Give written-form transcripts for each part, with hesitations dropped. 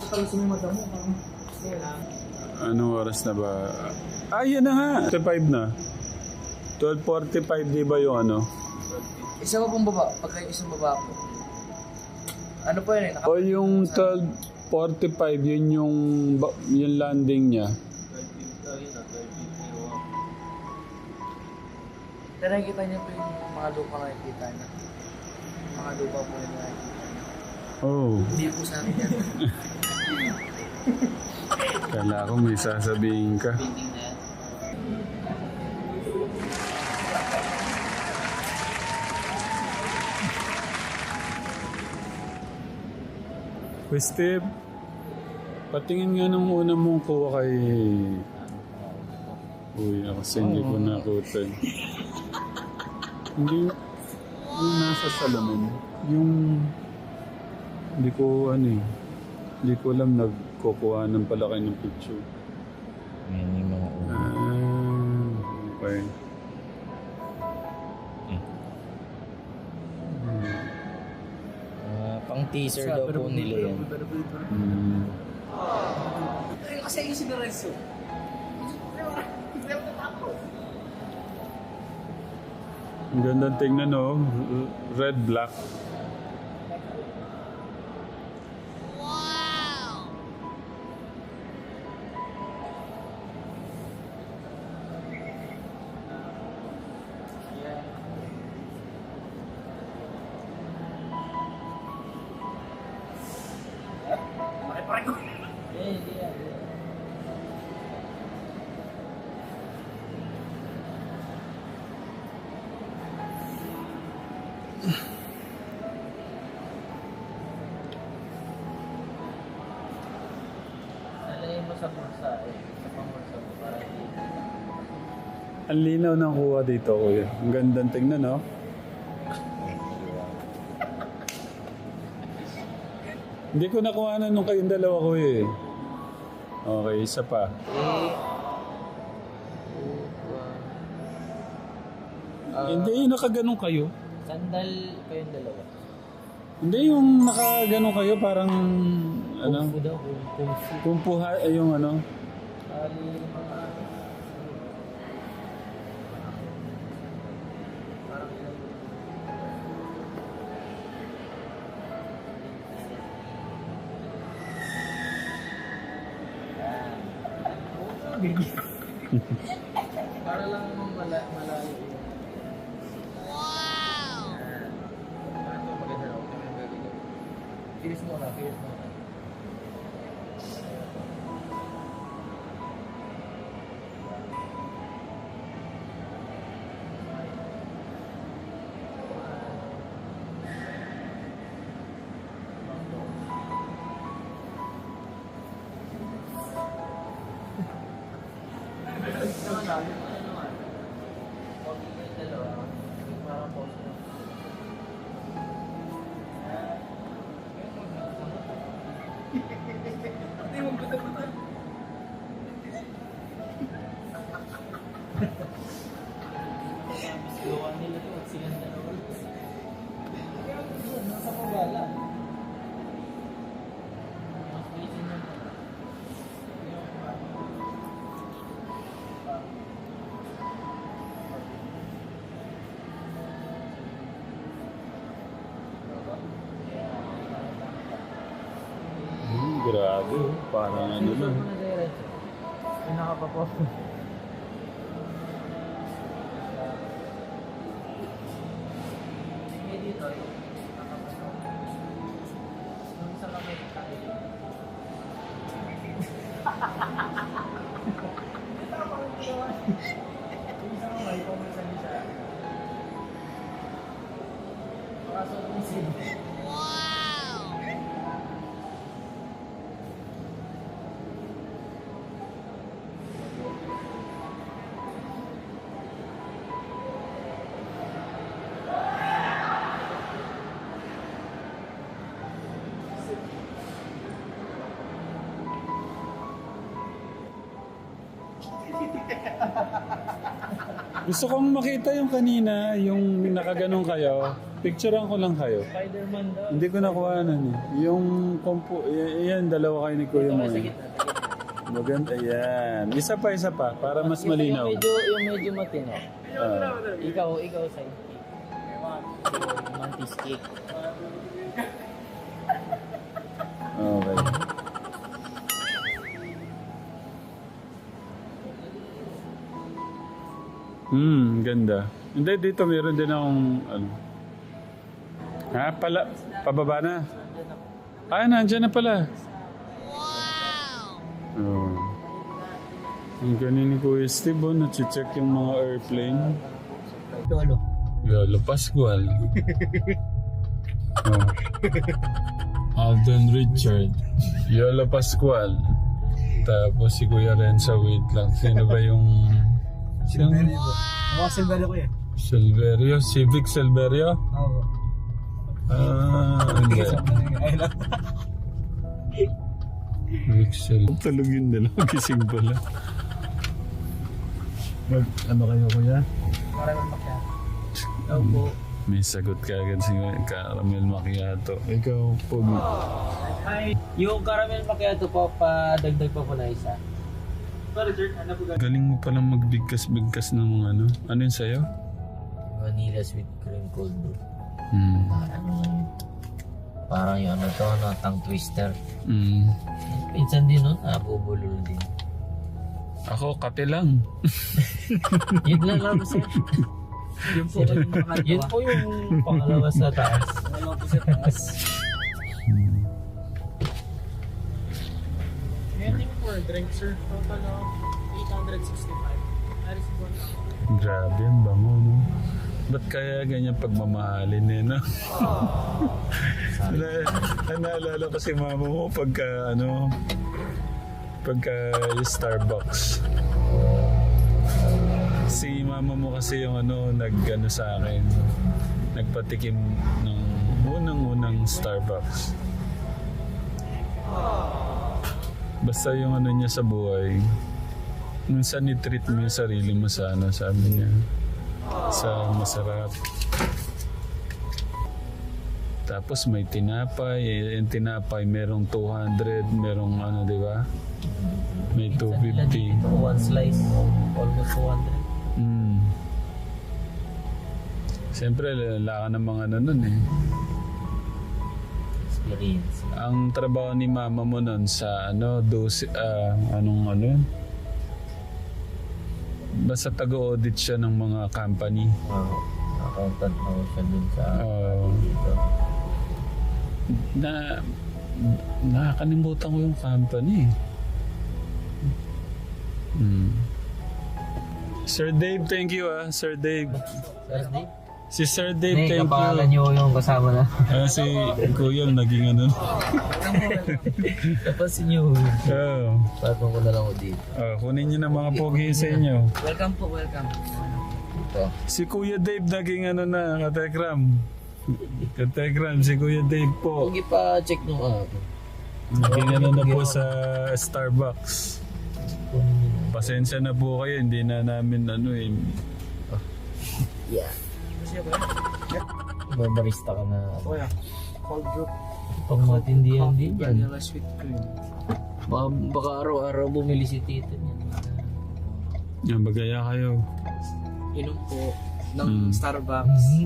pala sumimad mo. Anong oras na ba? Yan na nga. 45 na. 12:45 di ba yung ano? Isa pa pong baba, pagka isang baba po. Ano po yun eh? O yung 12:45, yun yung landing niya. Pero nakikita niyo po yung mga lupa na nakikita niya. Mga lupa po yung nakikita niya. Oh. Hindi po sa akin yan. Kala ko may sasabihin ka. Painting na yan. Uy, Steve. Patingin nga nung una mong kuha kay... Uy, ako kasi hindi ko nakutan. Hindi... Yung nasa salamin. Yung... Hindi ko ano eh. Hindi ko alam nagkukuha ng pala kayo ng picture. Yan yung mga una. Okay. Pang teaser daw po nila yan. Kasi yung sinareso. Ang ganda tingnan, no? Red, black. Nalagay mo sa bulsa eh. Sa pamulsa mo para hindi. Ang linaw ng kuha dito, kuya. Ang gandang tingnan, no? Hindi ko nakuha na nung kayong dalawa, kuya eh. Okay, isa pa. Hindi, nakaganon kayo. Sandal pa yung dalawa. Hindi, yung nakaganon kayo, parang... Ano? Kung fu daw, kung fu. Kumpuha, yung ano... Ali mga... Parang ilang... Para lang malayo yun. Wow! Ito maganda na. Kiris mo na, kiris mo na. Gawa nila ito at silang dalawa. Nasa pabala. Mas bilisin mo. Grabe, parang ano lang. Pinaka pa po. Sige dito. Nung sa kami kakili. Yung isang kamay, pumunta niya siya. Pakasok ng sino. Gusto kong makita yung kanina, yung nakaganon kayo. Picturean ko lang kayo. Spider-Man daw. Hindi ko nakuha eh. Yung yan, dalawa kayo ni Kuya mo. Maganda, yan. Isa pa, para mas malinaw. Yung medyo matino. Ikaw side. Mantis cake. Okay. Ganda. Hindi, dito meron din akong ano. Pababa na. Nandyan na pala. Wow! Ang ganin ni Kuya Steve, na-check yung mga airplane. Yolo Pascual. Alden Richard. Yolo Pascual. Tapos si Kuya Renza, wait lang. Sino ba yung... Silverio po. Mga Silverio ko yan. Silverio? Civic Silverio? Oo. Hindi. Ay lang. Excel. Talog yun nila. Gising pala. Ano kayo, Kuya? Caramel macchiato. Ikaw po. May sagot ka agad si Caramel Macchiato. Ikaw po. Hi. Yung caramel macchiato po, padagdag pa po na isa. Sorry sir, ano po gano'n? Galing mo palang magbigkas-bigkas ng mga ano. Ano yun sa'yo? Vanilla sweet cream cold brew. Parang yung ano to, no, tongue twister. Minsan din nun, nabubulol din. Ako, kape lang. Yun lang sir. Yun po yung pangalawa. Yun po yung pangalawa sa taas. Pangalawa po sa taas. Anything for a drink sir, total of 865. That is one. Grabe, ang bango, no? Ba't kaya ganyan pagmamahalin no? Naalala ko si mama mo pagka yung Starbucks. Si mama mo kasi yung nag-ano sa akin, nagpatikim ng unang Starbucks. Basta yung niya sa buhay, minsan i-treat mo yung sarili mo sa sabi niya, sa masarap. Tapos may tinapay, yung tinapay merong 200, merong di ba? May 250. One slice, almost 200. Siyempre, lala ka ng mga nun eh. Experience. Ang trabaho ni mama mo nun sa basta taga-audit siya ng mga company. Accountant na siya dun sa dito. Nakakalimutan ko yung company. Sir Dave, thank you Sir Dave. Sir Dave? Si Sir Dave, thank kapangalan you. nyo yung kasama na. Si Kuya naging Tapos nyo. Patong ko na lang ko dito. Kunin niyo na mga pogi sa inyo. Welcome po, welcome. Ito. Si Kuya Dave naging Katekram. Katekram, si Kuya Dave po. Huwag ipa-check nung ako. Naging na po sa Starbucks. Pasensya na po kayo, hindi na namin Yeah. Siya ba? Barbarista ka na. Kuya, cold brew. Pang matindihan din yan. Vanilla sweet cream. Baka araw-araw bumili si Tito niyan. Yan, bagaya kayo. Inom po ng Starbucks.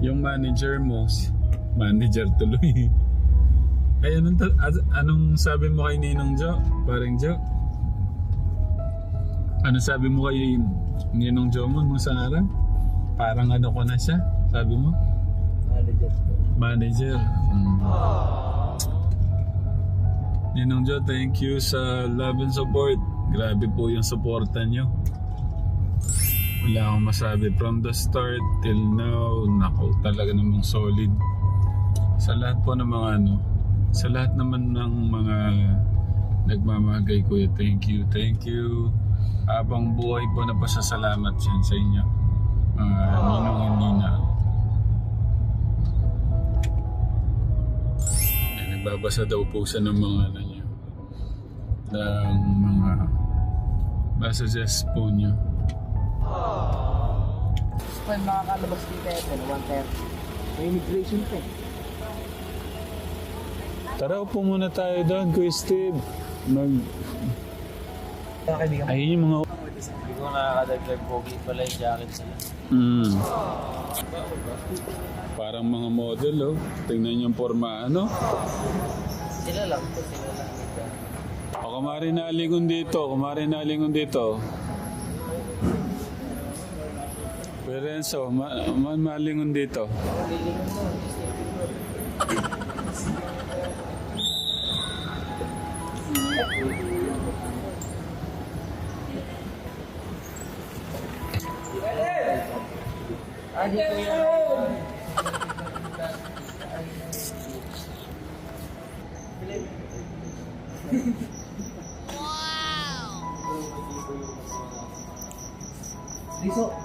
Yung manager mo, manager tuloy. Ay, anong sabi mo kay Ninong Jo? Parang Jo? Ano sabi mo kay Ninong Jo mo nung sa araw? Parang ko na siya, sabi mo? Manager. Ninong Jo, thank you sa love and support. Grabe po yung supporta nyo. Wala akong masabi. From the start till now, nako, talaga namang solid. Sa lahat po ng mga sa lahat naman ng mga nagmamahagay Kuya, thank you. Habang buhay po na pasasalamat yan sa inyo. Ninong and Nina. Nagbabasa daw po siya ng mga niya. Ng mga messages po niyo. Gusto ko yung makakalabas dito ito, 130. May immigration pa eh. Tara, upo muna tayo doon, Kuya Steve. Ayun yung mga... Hindi ko nakakadagdag pogi pala yung jacket nila. Parang mga model, oh. Tingnan yung forma, ano? Sila lang po, sila lang. O, kumari nalingon dito. Kuya Renzo, malingon dito. Dito yan. Liso.